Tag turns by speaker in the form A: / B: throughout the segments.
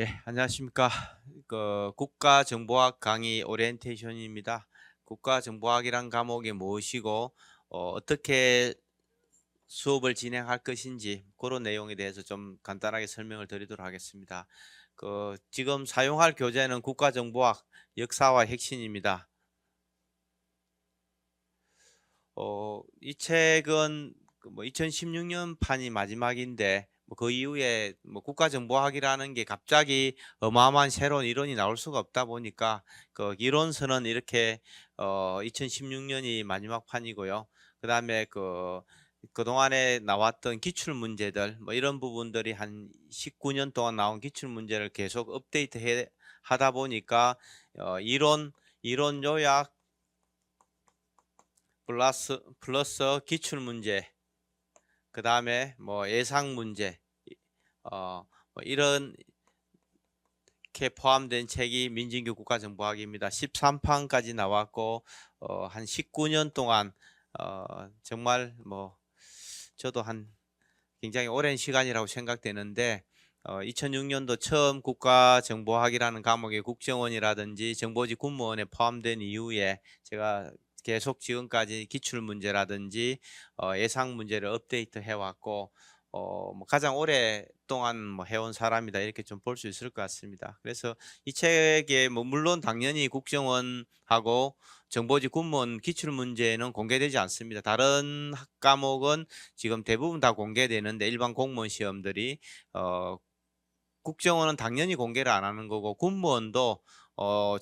A: 예, 안녕하십니까. 국가정보학 강의 오리엔테이션입니다. 국가정보학이란 과목이 무엇이고, 어떻게 수업을 진행할 것인지, 그런 내용에 대해서 좀 간단하게 설명을 드리도록 하겠습니다. 지금 사용할 교재는 국가정보학 역사와 핵심입니다. 이 책은 2016년 판이 마지막인데 그 이후에 국가정보학이라는 게 갑자기 어마어마한 새로운 이론이 나올 수가 없다 보니까 그 이론서는 이렇게 2016년이 마지막 판이고요. 그다음에 그동안에 나왔던 기출 문제들 이런 부분들이 한 19년 동안 나온 기출 문제를 계속 업데이트 해 하다 보니까 이론 요약 플러스 기출 문제, 그다음에 예상 문제, 이런 게 포함된 책이 민진규 국가정보학입니다. 13판까지 나왔고 한 19년 동안 정말 저도 한 굉장히 오랜 시간이라고 생각되는데 2006년도 처음 국가정보학이라는 과목에 국정원이라든지 정보직 군무원에 포함된 이후에 제가 계속 지금까지 기출 문제라든지 예상 문제를 업데이트 해왔고 가장 오랫동안 해온 사람이다 이렇게 좀 볼 수 있을 것 같습니다. 그래서 이 책에 물론 당연히 국정원하고 정보직 군무원 기출 문제는 공개되지 않습니다. 다른 과목은 지금 대부분 다 공개되는데 일반 공무원 시험들이 어 국정원은 당연히 공개를 안 하는 거고 군무원도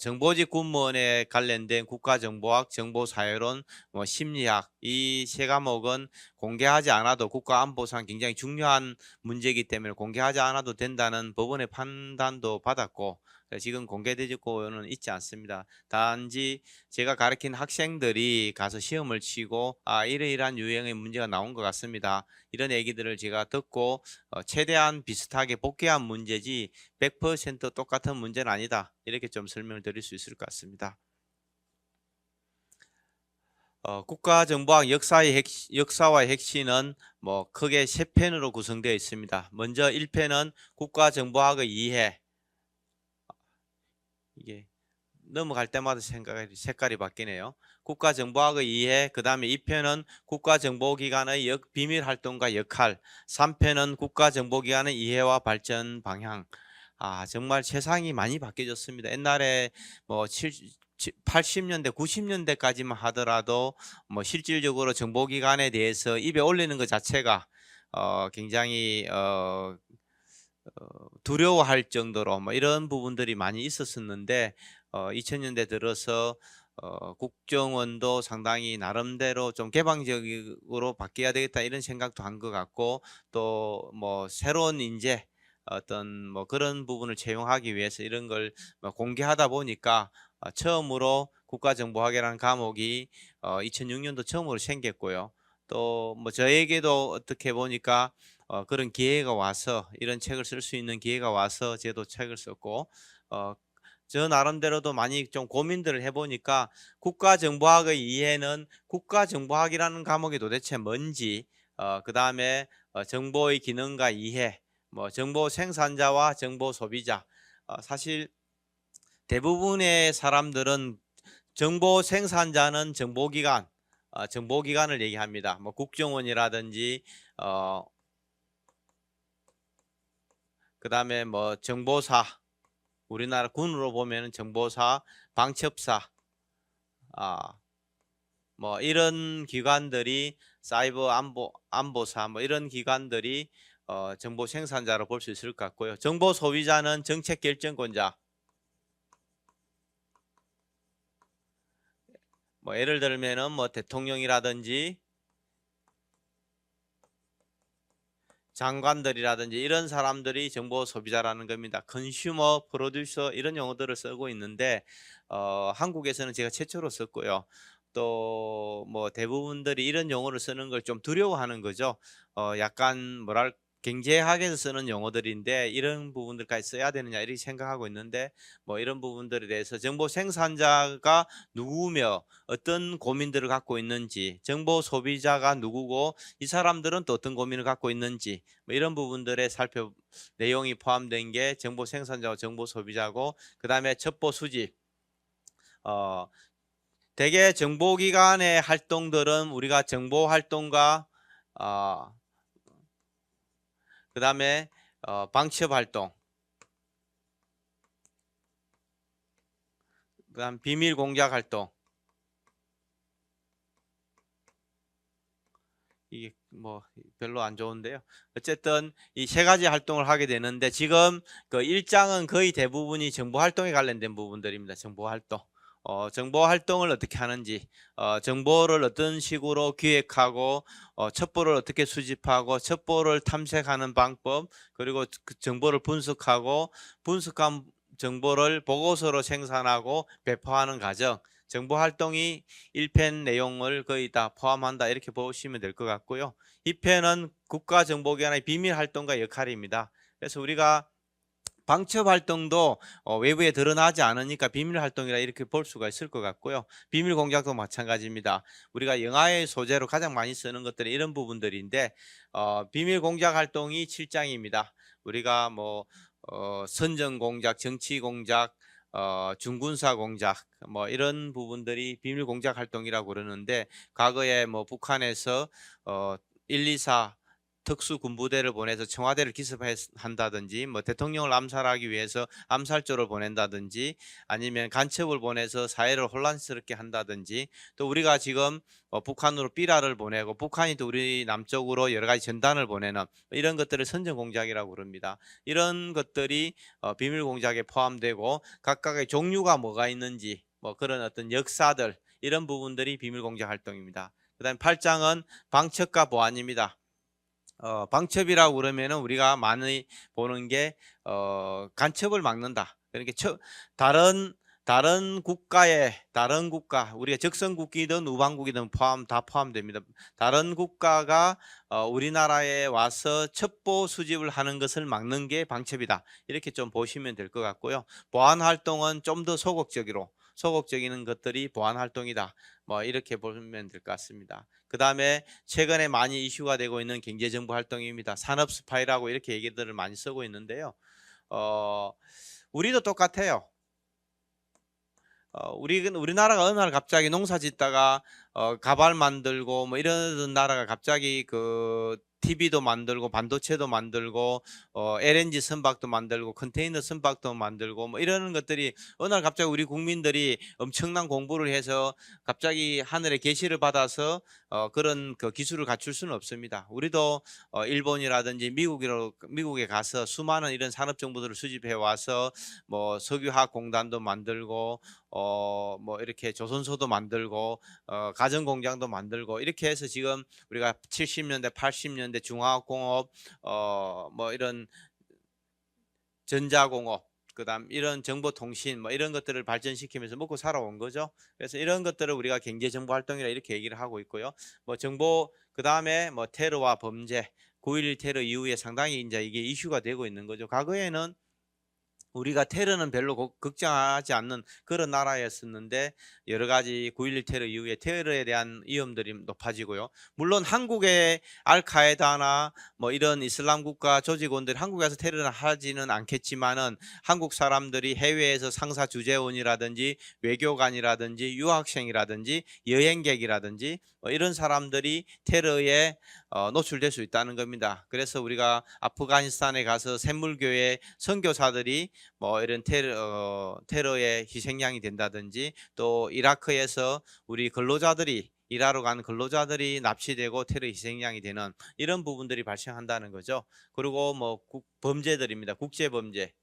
A: 정보직 군무원에 관련된 국가정보학, 정보사회론, 심리학 이 세 과목은 공개하지 않아도 국가안보상 굉장히 중요한 문제이기 때문에 공개하지 않아도 된다는 법원의 판단도 받았고 지금 공개되고는 있지 않습니다. 단지 제가 가르친 학생들이 가서 시험을 치고 이러이러한 유형의 문제가 나온 것 같습니다. 이런 얘기들을 제가 듣고 최대한 비슷하게 복귀한 문제지 100% 똑같은 문제는 아니다. 이렇게 좀 설명을 드릴 수 있을 것 같습니다. 국가정보학 역사와 핵심은 크게 세 편으로 구성되어 있습니다. 먼저 1편은 국가정보학의 이해. 이게 넘어갈 때마다 색깔이 바뀌네요. 국가정보학의 이해, 그 다음에 2편은 국가정보기관의 비밀 활동과 역할, 3편은 국가정보기관의 이해와 발전 방향. 정말 세상이 많이 바뀌어졌습니다. 옛날에 80년대, 90년대까지만 하더라도 실질적으로 정보기관에 대해서 입에 올리는 것 자체가 굉장히 두려워할 정도로 이런 부분들이 많이 있었었는데 2000년대 들어서 국정원도 상당히 나름대로 좀 개방적으로 바뀌어야 되겠다 이런 생각도 한 것 같고 또 새로운 인재 어떤 그런 부분을 채용하기 위해서 이런 걸 공개하다 보니까 처음으로 국가정보학이라는 과목이 2006년도 처음으로 생겼고요. 또 저에게도 어떻게 보니까 그런 기회가 와서 이런 책을 쓸 수 있는 기회가 와서 저도 책을 썼고 어 저 나름대로도 많이 좀 고민들을 해 보니까 국가정보학의 이해는 국가정보학이라는 과목이 도대체 뭔지 그다음에 정보의 기능과 이해 정보 생산자와 정보 소비자 사실 대부분의 사람들은 정보 생산자는 정보기관을 얘기합니다. 국정원이라든지 어 그다음에 정보사, 우리나라 군으로 보면은 정보사, 방첩사, 아, 이런 기관들이 사이버 안보사, 이런 기관들이 정보 생산자로 볼 수 있을 것 같고요. 정보 소비자는 정책 결정권자, 예를 들면은 대통령이라든지 장관들이라든지 이런 사람들이 정보 소비자라는 겁니다. 컨슈머, 프로듀서 이런 용어들을 쓰고 있는데 한국에서는 제가 최초로 썼고요. 또 대부분들이 이런 용어를 쓰는 걸 좀 두려워하는 거죠. 약간 경제학에서 쓰는 용어들인데 이런 부분들까지 써야 되느냐 이렇게 생각하고 있는데 뭐 이런 부분들에 대해서 정보 생산자가 누구며 어떤 고민들을 갖고 있는지, 정보 소비자가 누구고 이 사람들은 또 어떤 고민을 갖고 있는지 뭐 이런 부분들에 내용이 포함된 게 정보 생산자와 정보 소비자고, 그 다음에 첩보 수집. 대개 정보기관의 활동들은 우리가 정보 활동과 그 다음에 방첩 활동, 그 다음 비밀 공작 활동, 이게 뭐 별로 안 좋은데요. 어쨌든 이 세 가지 활동을 하게 되는데 지금 그 일장은 거의 대부분이 정보 활동에 관련된 부분들입니다. 정보 활동. 정보 활동을 어떻게 하는지, 정보를 어떤 식으로 기획하고, 첩보를 어떻게 수집하고, 첩보를 탐색하는 방법, 그리고 그 정보를 분석하고, 분석한 정보를 보고서로 생산하고 배포하는 과정, 정보 활동이 1편 내용을 거의 다 포함한다 이렇게 보시면 될 것 같고요. 2편은 국가정보기관의 비밀 활동과 역할입니다. 그래서 우리가 방첩 활동도 외부에 드러나지 않으니까 비밀 활동이라 이렇게 볼 수가 있을 것 같고요. 비밀 공작도 마찬가지입니다. 우리가 영화의 소재로 가장 많이 쓰는 것들이 이런 부분들인데 비밀 공작 활동이 7장입니다. 우리가 뭐 선전 공작, 정치 공작, 중군사 공작 뭐 이런 부분들이 비밀 공작 활동이라고 그러는데, 과거에 뭐 북한에서 124 특수군부대를 보내서 청와대를 기습한다든지, 뭐 대통령을 암살하기 위해서 암살조를 보낸다든지, 아니면 간첩을 보내서 사회를 혼란스럽게 한다든지, 또 우리가 지금 북한으로 삐라를 보내고 북한이 또 우리 남쪽으로 여러 가지 전단을 보내는 이런 것들을 선전공작이라고 부릅니다. 이런 것들이 비밀 공작에 포함되고, 각각의 종류가 뭐가 있는지 뭐 그런 어떤 역사들, 이런 부분들이 비밀 공작 활동입니다. 그다음 8장은 방첩과 보안입니다. 방첩이라고 그러면은 우리가 많이 보는 게 간첩을 막는다. 그러니까 다른 국가, 우리가 적성국이든 우방국이든 다 포함됩니다. 다른 국가가 우리나라에 와서 첩보 수집을 하는 것을 막는 게 방첩이다. 이렇게 좀 보시면 될 것 같고요. 보안 활동은 좀 더 소극적인 것들이 보안 활동이다. 뭐 이렇게 보면 될 것 같습니다. 그 다음에 최근에 많이 이슈가 되고 있는 경제정보 활동입니다. 산업 스파이라고 이렇게 얘기들을 많이 쓰고 있는데요. 우리도 똑같아요. 우리나라가 어느 날 갑자기 농사 짓다가 가발 만들고 뭐 이런 나라가 갑자기 그 TV도 만들고 반도체도 만들고 LNG 선박도 만들고 컨테이너 선박도 만들고 뭐 이러는 것들이 어느 날 갑자기 우리 국민들이 엄청난 공부를 해서 갑자기 하늘의 계시를 받아서 그런 그 기술을 갖출 수는 없습니다. 우리도 일본이라든지 미국에 가서 수많은 이런 산업 정보들을 수집해 와서 뭐 석유화학공단도 만들고 뭐 이렇게 조선소도 만들고 가전 공장도 만들고 이렇게 해서 지금 우리가 70년대 80년대 중화학공업 뭐 이런 전자공업, 그다음 이런 정보통신 뭐 이런 것들을 발전시키면서 먹고 살아온 거죠. 그래서 이런 것들을 우리가 경제정보 활동이라 이렇게 얘기를 하고 있고요. 뭐 정보, 그다음에 뭐 테러와 범죄, 9.11 테러 이후에 상당히 이제 이게 이슈가 되고 있는 거죠. 과거에는 우리가 테러는 별로 걱정하지 않는 그런 나라였었는데, 여러 가지 9.11 테러 이후에 테러에 대한 위험들이 높아지고요. 물론 한국의 알카에다나 뭐 이런 이슬람 국가 조직원들이 한국에 서 테러를 하지는 않겠지만은, 한국 사람들이 해외에서 상사 주재원이라든지 외교관이라든지 유학생이라든지 여행객이라든지 뭐 이런 사람들이 테러에 노출될 수 있다는 겁니다. 그래서 우리가 아프가니스탄에 가서 샘물교회 선교사들이 뭐 이런 테러의 희생양이 된다든지, 또 이라크에서 우리 일하러 간 근로자들이 납치되고 테러 희생양이 되는 이런 부분들이 발생한다는 거죠. 그리고 뭐 범죄들입니다. 국제범죄.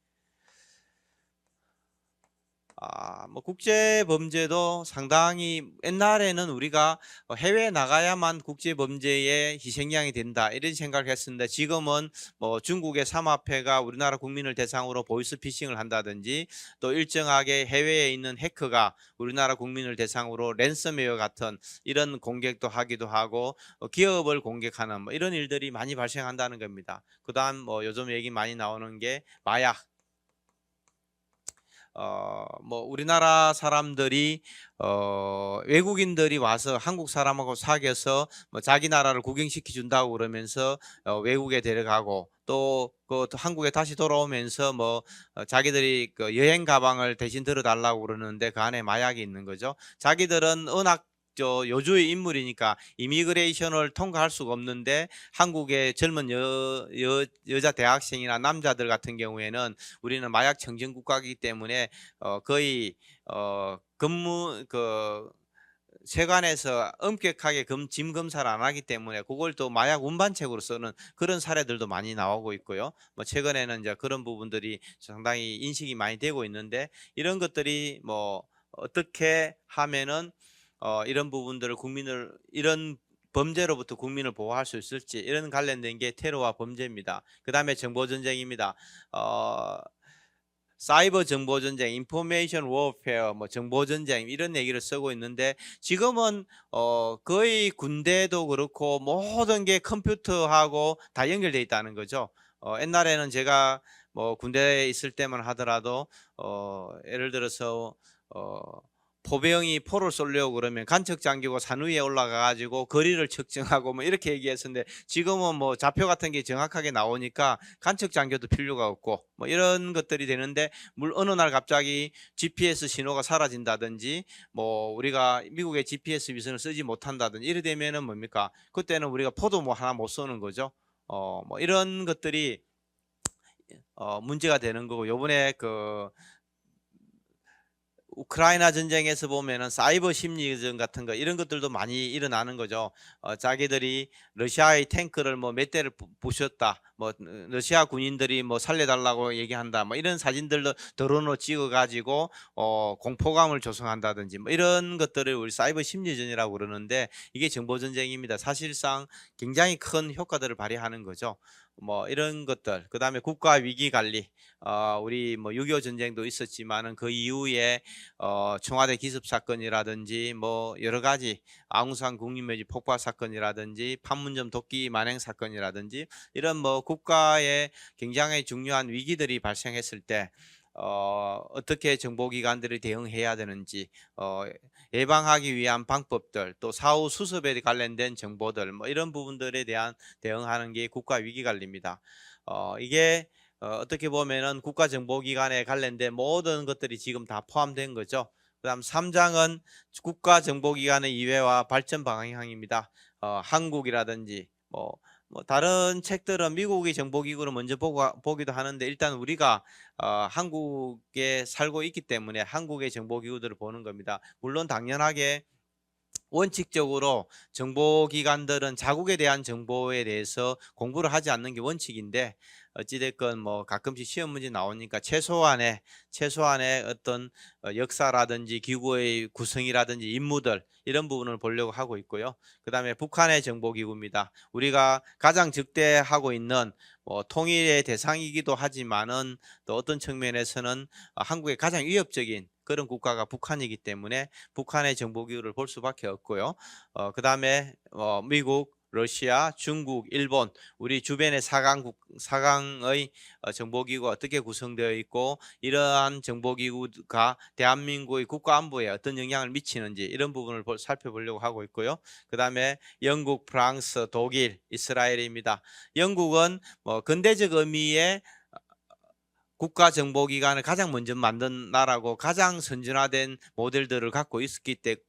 A: 뭐 국제 범죄도 상당히 옛날에는 우리가 해외에 나가야만 국제 범죄의 희생양이 된다 이런 생각을 했었는데 지금은 뭐 중국의 삼합회가 우리나라 국민을 대상으로 보이스피싱을 한다든지 또 일정하게 해외에 있는 해커가 우리나라 국민을 대상으로 랜섬웨어 같은 이런 공격도 하기도 하고 기업을 공격하는 뭐 이런 일들이 많이 발생한다는 겁니다. 그다음 뭐 요즘 얘기 많이 나오는 게 마약. 뭐 우리나라 사람들이 외국인들이 와서 한국 사람하고 사귀어서 뭐 자기 나라를 구경시켜 준다고 그러면서 외국에 데려가고 또 그 한국에 다시 돌아오면서 뭐 자기들이 그 여행 가방을 대신 들어 달라고 그러는데 그 안에 마약이 있는 거죠. 자기들은 워낙 요주의 인물이니까 이미그레이션을 통과할 수가 없는데 한국의 젊은 여자 대학생이나 남자들 같은 경우에는 우리는 마약 청정 국가이기 때문에 거의 근무 세관에서 엄격하게 짐 검사를 안 하기 때문에 그걸 또 마약 운반책으로 쓰는 그런 사례들도 많이 나오고 있고요. 뭐 최근에는 이제 그런 부분들이 상당히 인식이 많이 되고 있는데 이런 것들이 뭐 어떻게 하면은 이런 부분들을 이런 범죄로부터 국민을 보호할 수 있을지 이런 관련된 게 테러와 범죄입니다. 그다음에 정보 전쟁입니다. 어 사이버 정보 전쟁, 인포메이션 워페어, 뭐 정보 전쟁 이런 얘기를 쓰고 있는데 지금은 거의 군대도 그렇고 모든 게 컴퓨터하고 다 연결돼 있다는 거죠. 옛날에는 제가 뭐 군대에 있을 때만 하더라도 예를 들어서 어 포병이 포를 쏘려고 그러면 간척 장교가 산 위에 올라가 가지고 거리를 측정하고 뭐 이렇게 얘기했었는데 지금은 뭐 좌표 같은 게 정확하게 나오니까 간척 장교도 필요가 없고 뭐 이런 것들이 되는데 어느 날 갑자기 GPS 신호가 사라진다든지 뭐 우리가 미국의 GPS 위성을 쓰지 못한다든지 이래 되면은 뭡니까? 그때는 우리가 포도 뭐 하나 못 쏘는 거죠. 뭐 이런 것들이 문제가 되는 거고 요번에 그 우크라이나 전쟁에서 보면은 사이버 심리전 같은 거 이런 것들도 많이 일어나는 거죠. 자기들이 러시아의 탱크를 뭐 몇 대를 부셨다. 뭐 러시아 군인들이 뭐 살려달라고 얘기한다. 뭐 이런 사진들도 드론으로 찍어 가지고 공포감을 조성한다든지 뭐 이런 것들을 우리 사이버 심리전이라고 그러는데 이게 정보 전쟁입니다. 사실상 굉장히 큰 효과들을 발휘하는 거죠. 뭐 이런 것들. 그다음에 국가 위기 관리. 우리 뭐6.25 전쟁도 있었지만은 그 이후에 청와대 기습 사건이라든지 뭐 여러 가지 아웅산 국립묘지 폭파 사건이라든지 판문점 도끼 만행 사건이라든지 이런 뭐 국가에 굉장히 중요한 위기들이 발생했을 때 어떻게 정보기관들이 대응해야 되는지 예방하기 위한 방법들 또 사후 수습에 관련된 정보들 뭐 이런 부분들에 대한 대응하는 게 국가 위기관리입니다. 이게 어떻게 보면은 국가정보기관에 관련된 모든 것들이 지금 다 포함된 거죠. 그다음 3장은 국가정보기관의 이해와 발전 방향입니다. 한국이라든지 뭐 다른 책들은 미국의 정보기구를 먼저 보기도 하는데 일단 우리가 한국에 살고 있기 때문에 한국의 정보기구들을 보는 겁니다. 물론 당연하게 원칙적으로 정보기관들은 자국에 대한 정보에 대해서 공부를 하지 않는 게 원칙인데 어찌됐건 뭐 가끔씩 시험 문제 나오니까 최소한의 어떤 역사라든지 기구의 구성이라든지 임무들 이런 부분을 보려고 하고 있고요. 그다음에 북한의 정보기구입니다. 우리가 가장 적대하고 있는 뭐 통일의 대상이기도 하지만은 또 어떤 측면에서는 한국의 가장 위협적인 그런 국가가 북한이기 때문에 북한의 정보기구를 볼 수밖에 없고요. 그다음에 미국, 러시아, 중국, 일본 우리 주변의 사강의 정보기구가 어떻게 구성되어 있고 이러한 정보기구가 대한민국의 국가안보에 어떤 영향을 미치는지 이런 부분을 살펴보려고 하고 있고요. 그다음에 영국, 프랑스, 독일, 이스라엘입니다. 영국은 뭐 근대적 의미의 국가정보기관을 가장 먼저 만든 나라고 가장 선진화된 모델들을 갖고 있었기 때문에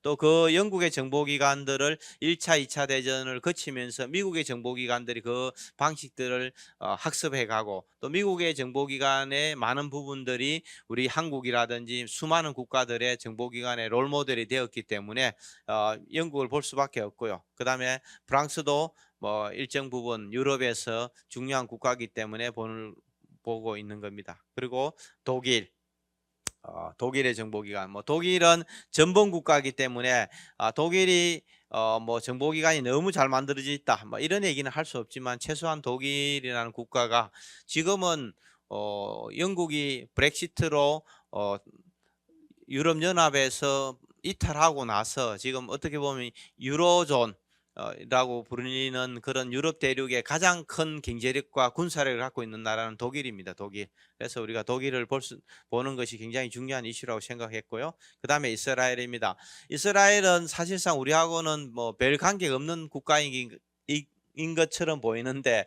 A: 또 그 영국의 정보기관들을 1차, 2차 대전을 거치면서 미국의 정보기관들이 그 방식들을 학습해 가고 또 미국의 정보기관의 많은 부분들이 우리 한국이라든지 수많은 국가들의 정보기관의 롤모델이 되었기 때문에 영국을 볼 수밖에 없고요. 그다음에 프랑스도 뭐 일정 부분 유럽에서 중요한 국가이기 때문에 보고 있는 겁니다. 그리고 독일 독일의 정보기관, 뭐 독일은 전범 국가이기 때문에 독일이 뭐 정보기관이 너무 잘 만들어져 있다, 뭐 이런 얘기는 할 수 없지만 최소한 독일이라는 국가가 지금은 영국이 브렉시트로 어, 유럽 연합에서 이탈하고 나서 지금 어떻게 보면 유로존 라고 불리는 그런 유럽 대륙의 가장 큰 경제력과 군사력을 갖고 있는 나라는 독일입니다. 독일. 그래서 우리가 독일을 보는 것이 굉장히 중요한 이슈라고 생각했고요. 그 다음에 이스라엘입니다. 이스라엘은 사실상 우리하고는 뭐 별 관계가 없는 국가인 것처럼 보이는데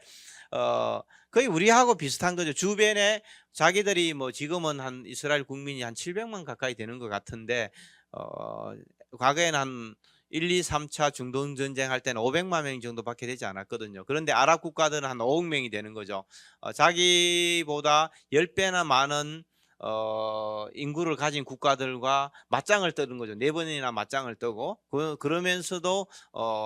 A: 거의 우리하고 비슷한 거죠. 주변에 자기들이 뭐 지금은 한 이스라엘 국민이 한 700만 가까이 되는 것 같은데 과거에는 한 1, 2, 3차 중동 전쟁 할 때는 500만 명 정도밖에 되지 않았거든요. 그런데 아랍 국가들은 한 5억 명이 되는 거죠. 자기보다 10배나 많은 인구를 가진 국가들과 맞짱을 뜨는 거죠. 4번이나 맞짱을 뜨고 그러면서도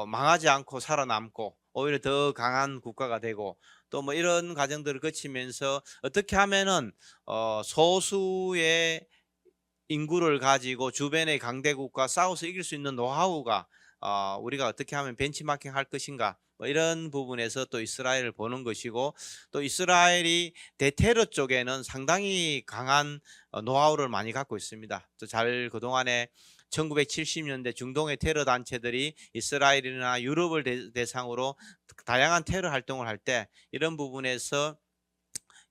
A: 망하지 않고 살아남고 오히려 더 강한 국가가 되고 또 뭐 이런 과정들을 거치면서 어떻게 하면은 소수의 인구를 가지고 주변의 강대국과 싸워서 이길 수 있는 노하우가 우리가 어떻게 하면 벤치마킹 할 것인가, 뭐 이런 부분에서 또 이스라엘을 보는 것이고, 또 이스라엘이 대테러 쪽에는 상당히 강한 노하우를 많이 갖고 있습니다. 또 잘 그동안에 1970년대 중동의 테러 단체들이 이스라엘이나 유럽을 대상으로 다양한 테러 활동을 할 때 이런 부분에서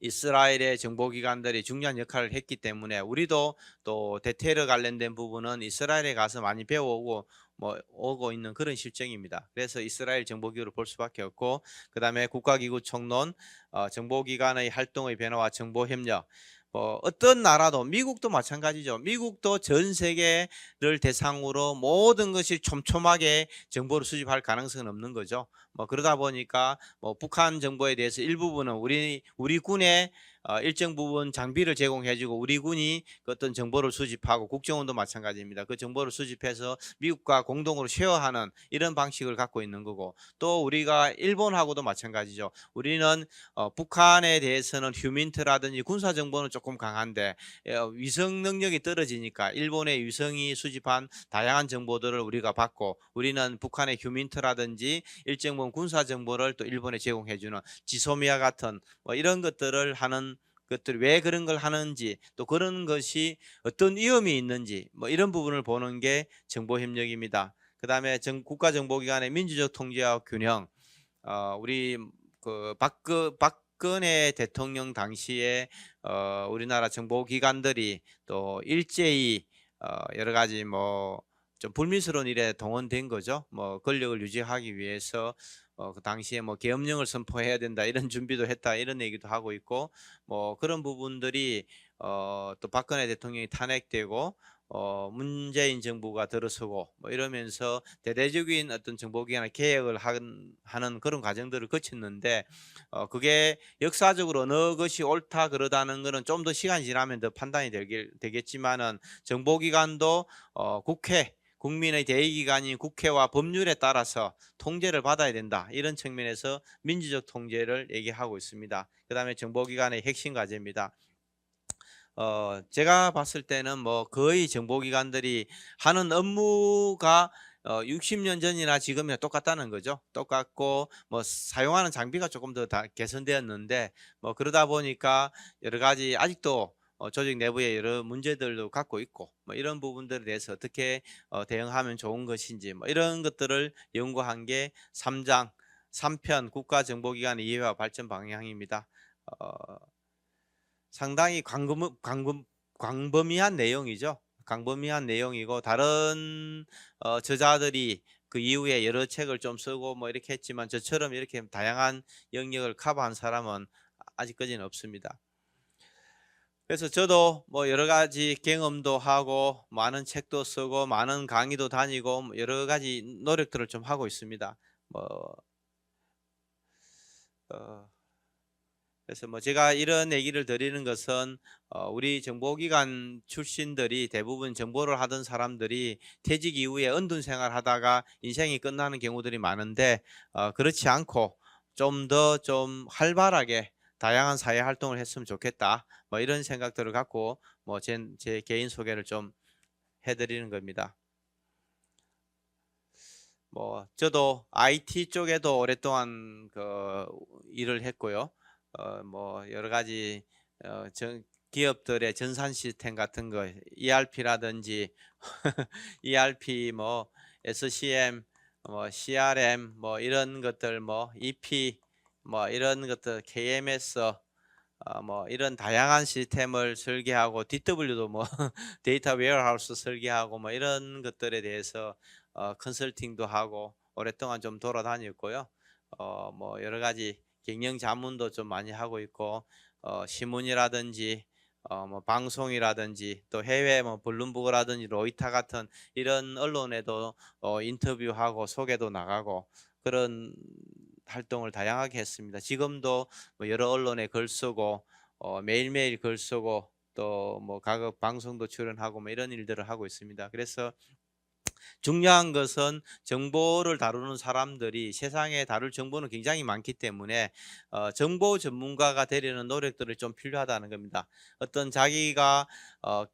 A: 이스라엘의 정보기관들이 중요한 역할을 했기 때문에 우리도 또 대테러 관련된 부분은 이스라엘에 가서 많이 배워오고 뭐 오고 있는 그런 실정입니다. 그래서 이스라엘 정보기구를 볼 수밖에 없고, 그 다음에 국가기구 총론, 정보기관의 활동의 변화와 정보협력, 어떤 나라도 미국도 마찬가지죠. 미국도 전 세계를 대상으로 모든 것이 촘촘하게 정보를 수집할 가능성은 없는 거죠. 뭐 그러다 보니까 뭐 북한 정보에 대해서 일부분은 우리 군에 일정 부분 장비를 제공해주고 우리 군이 그 어떤 정보를 수집하고, 국정원도 마찬가지입니다. 그 정보를 수집해서 미국과 공동으로 쉐어하는 이런 방식을 갖고 있는 거고, 또 우리가 일본하고도 마찬가지죠. 우리는 북한에 대해서는 휴민트라든지 군사 정보는 조금 강한데 위성 능력이 떨어지니까 일본의 위성이 수집한 다양한 정보들을 우리가 받고, 우리는 북한의 휴민트라든지 일정 부분 군사 정보를 또 일본에 제공해주는 지소미아 같은 뭐 이런 것들을 하는 것들이 왜 그런 걸 하는지, 또 그런 것이 어떤 위험이 있는지, 뭐 이런 부분을 보는 게 정보협력입니다. 그 다음에 국가정보기관의 민주적 통제와 균형, 우리 그 박근혜 대통령 당시에 우리나라 정보기관들이 또 일제히 여러 가지 뭐 좀 불미스러운 일에 동원된 거죠. 뭐 권력을 유지하기 위해서 그 당시에 뭐 계엄령을 선포해야 된다 이런 준비도 했다 이런 얘기도 하고 있고, 뭐 그런 부분들이 또 박근혜 대통령이 탄핵되고 문재인 정부가 들어서고 뭐 이러면서 대대적인 어떤 정보기관의 개혁을 하는 그런 과정들을 거쳤는데, 그게 역사적으로 어느 것이 옳다 그러다는 것은 좀 더 시간이 지나면 더 판단이 되겠지만은 정보기관도 국민의 대의기관인 국회와 법률에 따라서 통제를 받아야 된다, 이런 측면에서 민주적 통제를 얘기하고 있습니다. 그 다음에 정보기관의 핵심 과제입니다. 제가 봤을 때는 뭐 거의 정보기관들이 하는 업무가 60년 전이나 지금이나 똑같다는 거죠. 똑같고 뭐 사용하는 장비가 조금 더 개선되었는데, 뭐 그러다 보니까 여러 가지 아직도 조직 내부에 여러 문제들도 갖고 있고, 뭐 이런 부분들에 대해서 어떻게 대응하면 좋은 것인지, 뭐 이런 것들을 연구한 게 3편 국가정보기관의 이해와 발전 방향입니다. 어, 상당히 광범위한 내용이죠. 광범위한 내용이고, 다른 저자들이 그 이후에 여러 책을 좀 쓰고 뭐 이렇게 했지만 저처럼 이렇게 다양한 영역을 커버한 사람은 아직까지는 없습니다. 그래서 저도 뭐 여러 가지 경험도 하고 많은 책도 쓰고 많은 강의도 다니고 뭐 여러 가지 노력들을 좀 하고 있습니다. 뭐 그래서 뭐 제가 이런 얘기를 드리는 것은 우리 정보기관 출신들이 대부분 정보를 하던 사람들이 퇴직 이후에 은둔 생활하다가 인생이 끝나는 경우들이 많은데, 그렇지 않고 좀 더 좀 활발하게 다양한 사회 활동을 했으면 좋겠다. 뭐 이런 생각들을 갖고 뭐 제 개인 소개를 좀 해드리는 겁니다. 뭐 저도 IT 쪽에도 오랫동안 그 일을 했고요. 뭐 여러 가지 기업들의 전산 시스템 같은 거 ERP라든지 ERP 뭐 SCM 뭐 CRM 뭐 이런 것들 뭐 EP 뭐 이런 것들 KMS 뭐 이런 다양한 시스템을 설계하고 DW도 뭐 데이터 웨어하우스 설계하고 뭐 이런 것들에 대해서 컨설팅도 하고 오랫동안 좀 돌아다녔고요. 뭐 여러 가지 경영 자문도 좀 많이 하고 있고 신문이라든지 뭐 방송이라든지 또 해외 뭐 블룸버그라든지 로이터 같은 이런 언론에도 인터뷰하고 소개도 나가고 그런 활동을 다양하게 했습니다. 지금도 뭐 여러 언론에 글 쓰고 매일매일 글 쓰고 또 뭐 각 방송도 출연하고 뭐 이런 일들을 하고 있습니다. 그래서 중요한 것은 정보를 다루는 사람들이 세상에 다룰 정보는 굉장히 많기 때문에 정보 전문가가 되려는 노력들이 좀 필요하다는 겁니다. 어떤 자기가 어,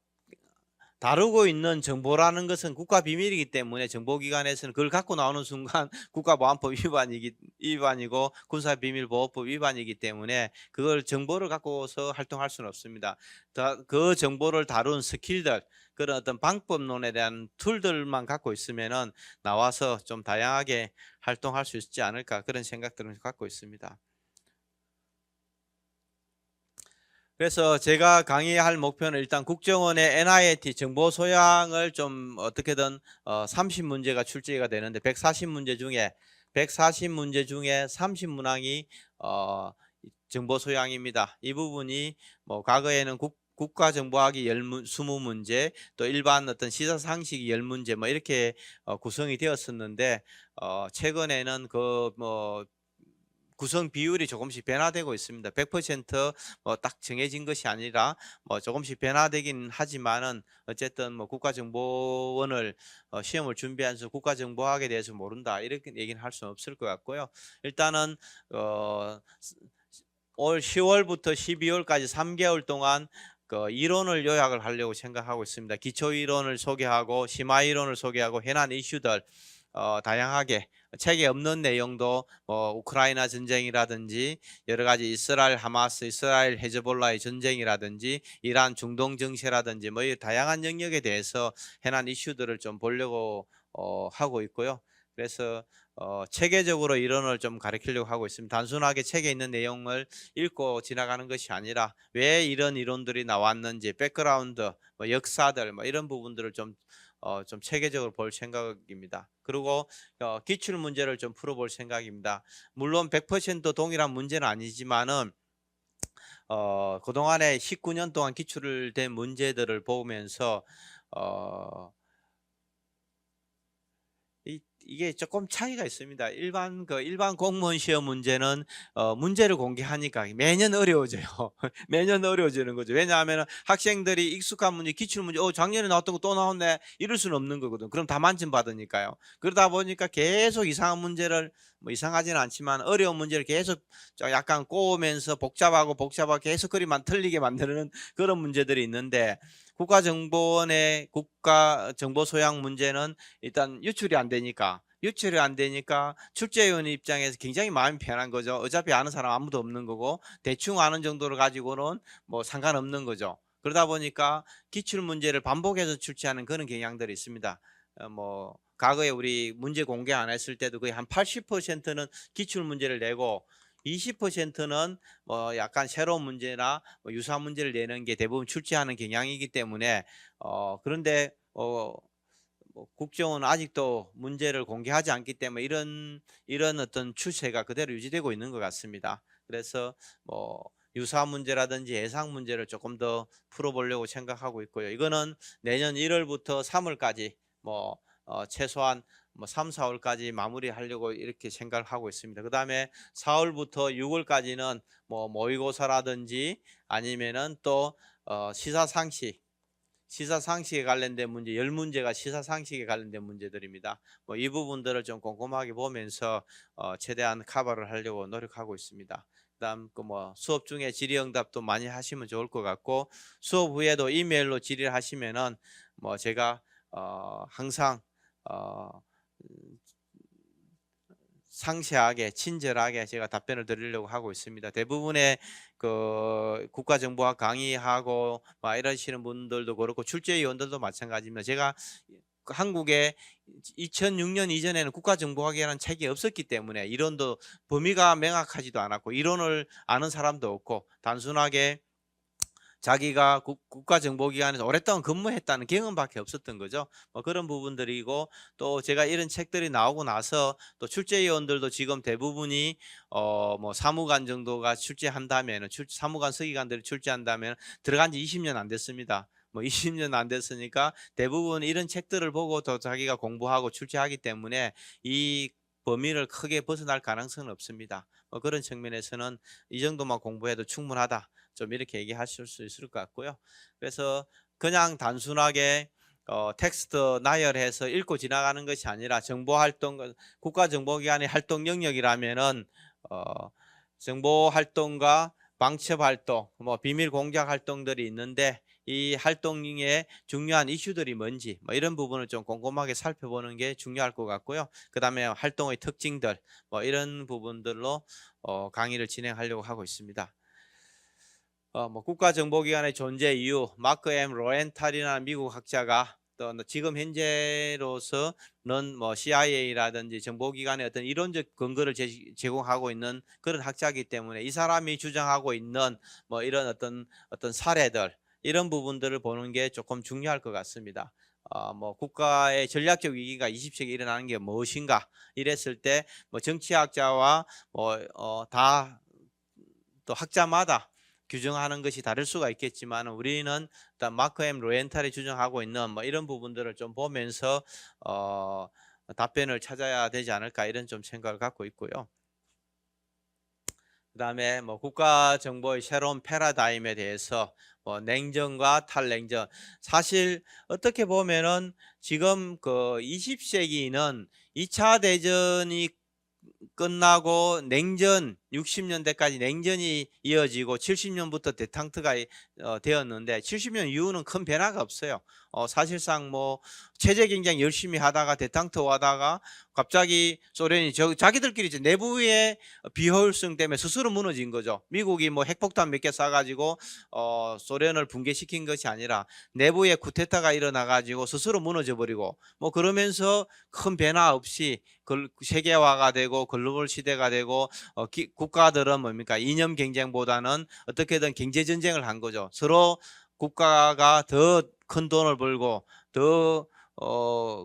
A: 다루고 있는 정보라는 것은 국가 비밀이기 때문에 정보기관에서는 그걸 갖고 나오는 순간 국가보안법 위반이고 군사비밀보호법 위반이기 때문에 그걸 정보를 갖고서 활동할 수는 없습니다. 그 정보를 다룬 스킬들 그런 어떤 방법론에 대한 툴들만 갖고 있으면은 나와서 좀 다양하게 활동할 수 있지 않을까 그런 생각들을 갖고 있습니다. 그래서 제가 강의할 목표는 일단 국정원의 NIT 정보 소양을 좀 어떻게든 30문제가 출제가 되는데 140문제 중에 30문항이 정보 소양입니다. 이 부분이 뭐 과거에는 국가정보학이 20문제 또 일반 어떤 시사상식이 10문제 뭐 이렇게 구성이 되었었는데 최근에는 그뭐 구성 비율이 조금씩 변화되고 있습니다. 100%뭐 딱 정해진 것이 아니라 뭐 조금씩 변화되긴 하지만은 어쨌든 뭐 국가정보원을 시험을 준비하면서 국가정보학에 대해서 모른다 이렇게 얘기는 할 수는 없을 것 같고요. 일단은 올 10월부터 12월까지 3개월 동안 그 이론을 요약을 하려고 생각하고 있습니다. 기초 이론을 소개하고 심화 이론을 소개하고 현안 이슈들 다양하게 책에 없는 내용도 우크라이나 전쟁이라든지 여러 가지 이스라엘 하마스, 이스라엘 헤즈볼라의 전쟁이라든지 이란 중동 정세라든지 뭐 다양한 영역에 대해서 현안 이슈들을 좀 보려고 하고 있고요. 그래서 체계적으로 이론을 좀 가르치려고 하고 있습니다. 단순하게 책에 있는 내용을 읽고 지나가는 것이 아니라 왜 이런 이론들이 나왔는지 백그라운드, 뭐 역사들 뭐 이런 부분들을 좀 체계적으로 볼 생각입니다. 그리고 기출 문제를 좀 풀어볼 생각입니다. 물론 100% 동일한 문제는 아니지만은 그동안에 19년 동안 기출된 문제들을 보면서 이게 조금 차이가 있습니다. 일반 공무원 시험 문제는 문제를 공개하니까 매년 어려워져요. 매년 어려워지는 거죠. 왜냐하면 학생들이 익숙한 문제, 기출 문제, 작년에 나왔던 거 또 나왔네 이럴 수는 없는 거거든. 그럼 다 만점 받으니까요. 그러다 보니까 계속 이상한 문제를 뭐 이상하지는 않지만 어려운 문제를 계속 약간 꼬우면서 복잡하고 계속 그리만 틀리게 만드는 그런 문제들이 있는데 국가정보원의 국가정보소양 문제는 일단 유출이 안 되니까 출제위원 입장에서 굉장히 마음이 편한 거죠. 어차피 아는 사람 아무도 없는 거고 대충 아는 정도를 가지고는 뭐 상관없는 거죠. 그러다 보니까 기출 문제를 반복해서 출제하는 그런 경향들이 있습니다. 뭐 과거에 우리 문제 공개 안 했을 때도 거의 한 80%는 기출 문제를 내고 20%는 뭐 약간 새로운 문제나 뭐 유사한 문제를 내는 게 대부분 출제하는 경향이기 때문에 그런데 뭐 국정원은 아직도 문제를 공개하지 않기 때문에 이런 어떤 추세가 그대로 유지되고 있는 것 같습니다. 그래서 뭐 유사한 문제라든지 예상 문제를 조금 더 풀어보려고 생각하고 있고요. 이거는 내년 1월부터 3월까지 뭐 최소한 뭐 3, 4월까지 마무리하려고 이렇게 생각을 하고 있습니다. 그 다음에 4월부터 6월까지는 뭐 모의고사라든지 아니면은 또 시사상식에 관련된 문제 10문제가 시사상식에 관련된 문제들입니다. 뭐 이 부분들을 좀 꼼꼼하게 보면서 최대한 커버를 하려고 노력하고 있습니다. 그다음 그 뭐 수업 중에 질의응답도 많이 하시면 좋을 것 같고 수업 후에도 이메일로 질의를 하시면은 뭐 제가 항상 어 음 상세하게 친절하게 제가 답변을 드리려고 하고 있습니다. 대부분의 그 국가정보학 강의하고 막 이러시는 분들도 그렇고 출제위원들도 마찬가지입니다. 제가 한국에 2006년 이전에는 국가정보학이라는 책이 없었기 때문에 이론도 범위가 명확하지도 않았고 이론을 아는 사람도 없고 단순하게 자기가 국가정보기관에서 오랫동안 근무했다는 경험밖에 없었던 거죠. 뭐 그런 부분들이고 또 제가 이런 책들이 나오고 나서 또 출제위원들도 지금 대부분이 뭐 사무관 정도가 출제한다면은 사무관 서기관들이 출제한다면 들어간 지 20년 안 됐습니다. 뭐 20년 안 됐으니까 대부분 이런 책들을 보고 또 자기가 공부하고 출제하기 때문에 이 범위를 크게 벗어날 가능성은 없습니다. 뭐 그런 측면에서는 이 정도만 공부해도 충분하다. 좀 이렇게 얘기하실 수 있을 것 같고요. 그래서 그냥 단순하게 텍스트 나열해서 읽고 지나가는 것이 아니라 정보활동, 국가정보기관의 활동 영역이라면은 어, 정보활동과 방첩활동, 뭐 비밀 공작 활동들이 있는데 이 활동의 중요한 이슈들이 뭔지 뭐 이런 부분을 좀 꼼꼼하게 살펴보는 게 중요할 것 같고요. 그 다음에 활동의 특징들 뭐 이런 부분들로 강의를 진행하려고 하고 있습니다. 뭐 국가정보기관의 존재 이유 마크 M 로렌탈이라는 미국 학자가 또 지금 현재로서는 뭐 CIA라든지 정보기관의 어떤 이론적 근거를 제공하고 있는 그런 학자이기 때문에 이 사람이 주장하고 있는 뭐 이런 어떤 사례들 이런 부분들을 보는 게 조금 중요할 것 같습니다. 뭐 국가의 전략적 위기가 20세기에 일어나는 게 무엇인가 이랬을 때 뭐 정치학자와 다 또 학자마다 규정하는 것이 다를 수가 있겠지만 우리는 일단 마크 M 로엔탈이 주장하고 있는 뭐 이런 부분들을 좀 보면서 답변을 찾아야 되지 않을까 이런 좀 생각을 갖고 있고요. 그다음에 뭐 국가 정보의 새로운 패러다임에 대해서 뭐 냉전과 탈냉전 사실 어떻게 보면은 지금 그 20세기는 2차 대전이 끝나고 냉전 60년대까지 냉전이 이어지고 70년부터 대탕트가 되었는데 70년 이후는 큰 변화가 없어요. 사실상 뭐 체제 경쟁 열심히 하다가 대탕트 하다가 갑자기 소련이 자기들끼리 이제 내부의 비효율성 때문에 스스로 무너진 거죠. 미국이 뭐 핵폭탄 몇 개 쏴가지고 소련을 붕괴시킨 것이 아니라 내부에 쿠데타가 일어나가지고 스스로 무너져 버리고 뭐 그러면서 큰 변화 없이 세계화가 되고 글로벌 시대가 되고 국가들은 뭡니까 이념 경쟁보다는 어떻게든 경제 전쟁을 한 거죠. 서로 국가가 더 큰 돈을 벌고 더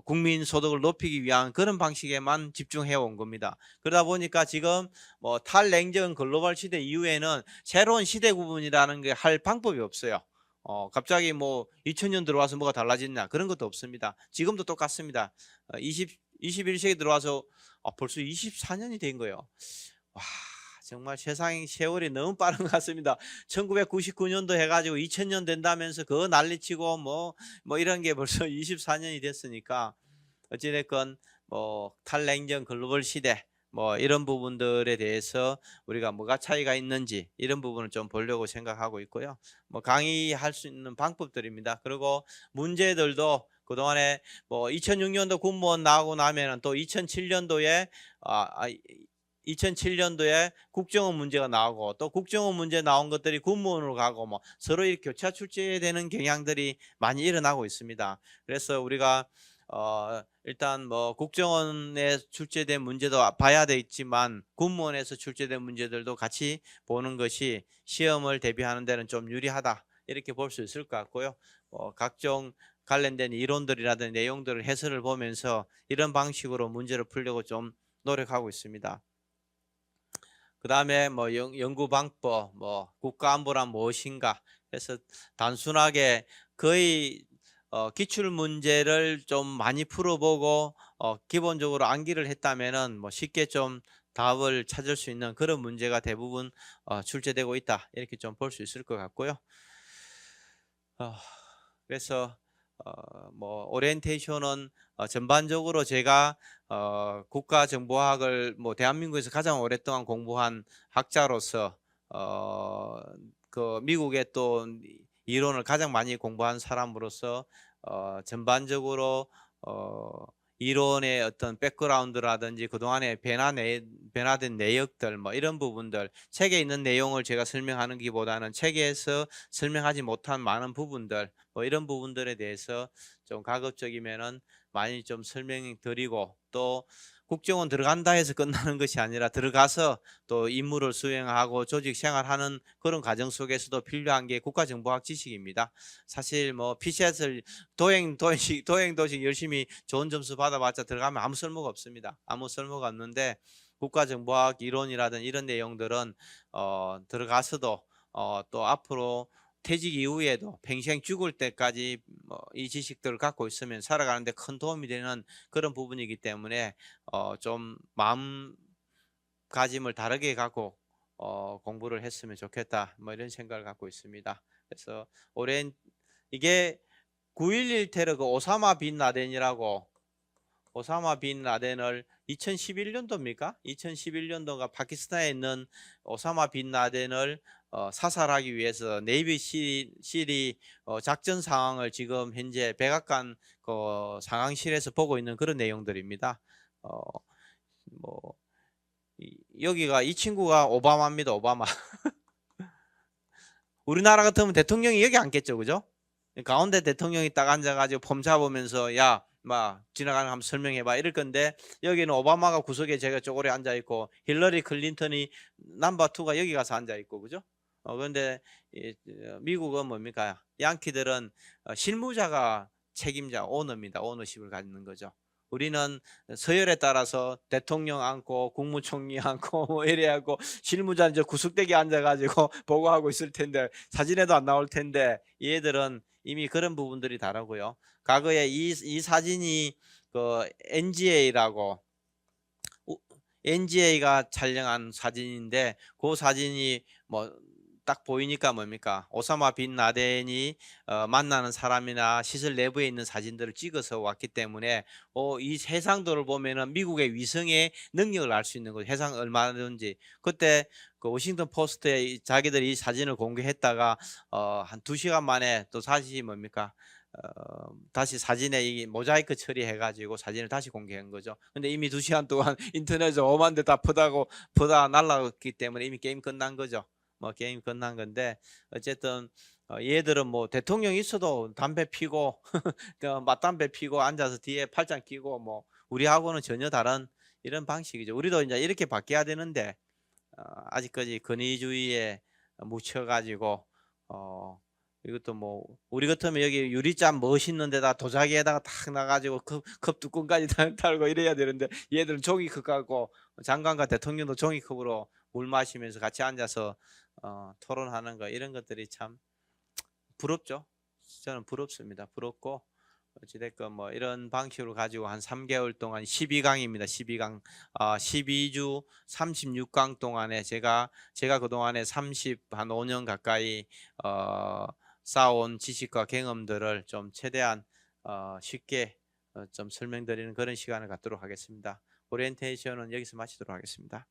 A: 국민 소득을 높이기 위한 그런 방식에만 집중해 온 겁니다. 그러다 보니까 지금 뭐 탈냉전 글로벌 시대 이후에는 새로운 시대 구분이라는 게 할 방법이 없어요. 갑자기 뭐 2000년 들어와서 뭐가 달라졌냐 그런 것도 없습니다. 지금도 똑같습니다. 21세기 들어와서 벌써 24년이 된 거예요. 와, 정말 세월이 너무 빠른 것 같습니다. 1999년도 해가지고 2000년 된다면서 그거 난리치고 뭐 이런 게 벌써 24년이 됐으니까 어찌됐건 뭐 탈냉전 글로벌 시대 뭐 이런 부분들에 대해서 우리가 뭐가 차이가 있는지 이런 부분을 좀 보려고 생각하고 있고요. 뭐 강의할 수 있는 방법들입니다. 그리고 문제들도 그동안에 뭐 2006년도 군무원 나오고 나면은 또 2007년도에 2007년도에 국정원 문제가 나오고 또 국정원 문제 나온 것들이 군무원으로 가고 뭐 서로 이렇게 교차 출제되는 경향들이 많이 일어나고 있습니다. 그래서 우리가 일단 뭐 국정원에 출제된 문제도 봐야 되겠지만 군무원에서 출제된 문제들도 같이 보는 것이 시험을 대비하는 데는 좀 유리하다 이렇게 볼 수 있을 것 같고요. 각종 관련된 이론들이라든지 내용들을 해설을 보면서 이런 방식으로 문제를 풀려고 좀 노력하고 있습니다. 그 다음에 뭐 연구 방법, 뭐 국가안보란 무엇인가 해서 단순하게 거의 기출 문제를 좀 많이 풀어보고 기본적으로 암기를 했다면은 뭐 쉽게 좀 답을 찾을 수 있는 그런 문제가 대부분 출제되고 있다 이렇게 좀 볼 수 있을 것 같고요. 그래서 뭐 오리엔테이션은 전반적으로 제가 국가정보학을 뭐 대한민국에서 가장 오랫동안 공부한 학자로서 그 미국의 또 이론을 가장 많이 공부한 사람으로서 전반적으로 이론의 어떤 백그라운드라든지 그동안에 변화된 내역들 뭐 이런 부분들 책에 있는 내용을 제가 설명하는 것보다는 책에서 설명하지 못한 많은 부분들 뭐 이런 부분들에 대해서 좀 가급적이면은 많이 좀 설명드리고 또 국정원 들어간다 해서 끝나는 것이 아니라 들어가서 또 임무를 수행하고 조직 생활하는 그런 과정 속에서도 필요한 게 국가정보학 지식입니다. 사실 뭐 PCS를 도행 도식 열심히 좋은 점수 받아봤자 들어가면 아무 쓸모가 없습니다. 아무 쓸모가 없는데 국가정보학 이론이라든 이런 내용들은 들어가서도 또 앞으로 퇴직 이후에도 평생 죽을 때까지 뭐 이 지식들을 갖고 있으면 살아가는데 큰 도움이 되는 그런 부분이기 때문에 좀 마음가짐을 다르게 갖고 공부를 했으면 좋겠다. 뭐 이런 생각을 갖고 있습니다. 그래서 오랜 이게 9.11 테러 그 오사마 빈 라덴을 2011년도입니까? 2011년도가 파키스탄에 있는 오사마 빈 라덴을 사살하기 위해서 네이비 실이 작전 상황을 지금 현재 백악관 그 상황실에서 보고 있는 그런 내용들입니다. 어, 뭐 여기가 이 친구가 오바마입니다. 오바마. 우리나라 같으면 대통령이 여기 앉겠죠, 그죠? 가운데 대통령이 딱 앉아가지고 폼 잡으면서 야, 막 지나가는 거 한번 설명해봐 이럴 건데 여기는 오바마가 구석에 제가 쪼그려 앉아 있고 힐러리 클린턴이 넘버 투가 여기 가서 앉아 있고 그죠? 그런데 미국은 뭡니까? 양키들은 실무자가 책임자 오너입니다. 오너십을 갖는 거죠. 우리는 서열에 따라서 대통령 앉고 국무총리 앉고 뭐 이래 하고 실무자 이제 구석대기 앉아가지고 보고하고 있을 텐데 사진에도 안 나올 텐데 얘들은 이미 그런 부분들이 다르고요. 과거에 이 사진이 그 NGA라고 NGA가 촬영한 사진인데 그 사진이 뭐 딱 보이니까 뭡니까? 오사마 빈 라덴이 만나는 사람이나 시설 내부에 있는 사진들을 찍어서 왔기 때문에 이 해상도를 보면은 미국의 위성의 능력을 알 수 있는 거죠. 해상 얼마든지. 그때 그 워싱턴 포스트에 자기들이 이 사진을 공개했다가 한 2시간 만에 또 다시 뭡니까? 다시 사진에 이 모자이크 처리해가지고 사진을 다시 공개한 거죠. 근데 이미 2시간 동안 인터넷에 오만 대 다 퍼다 날라갔기 때문에 이미 게임 끝난 거죠. 뭐 게임 끝난 건데 어쨌든 얘들은 뭐 대통령이 있어도 담배 피고 맞담배 피고 앉아서 뒤에 팔짱 끼고 뭐 우리하고는 전혀 다른 이런 방식이죠. 우리도 이제 이렇게 바뀌어야 되는데 아직까지 권위주의에 묻혀가지고 이것도 뭐 우리 같으면 여기 유리잔 멋있는 데다 도자기에다가 탁 놔가지고 컵 뚜껑까지 달고 이래야 되는데 얘들은 종이컵 갖고 장관과 대통령도 종이컵으로 물 마시면서 같이 앉아서 토론하는 거 이런 것들이 참 부럽죠. 저는 부럽습니다. 부럽고 어찌됐건 뭐 이런 방식으로 가지고 한 3개월 동안 12강입니다. 12강 12주 36강 동안에 제가 그동안에 30한 5년 가까이 쌓아온 지식과 경험들을 좀 최대한 쉽게 좀 설명드리는 그런 시간을 갖도록 하겠습니다. 오리엔테이션은 여기서 마치도록 하겠습니다.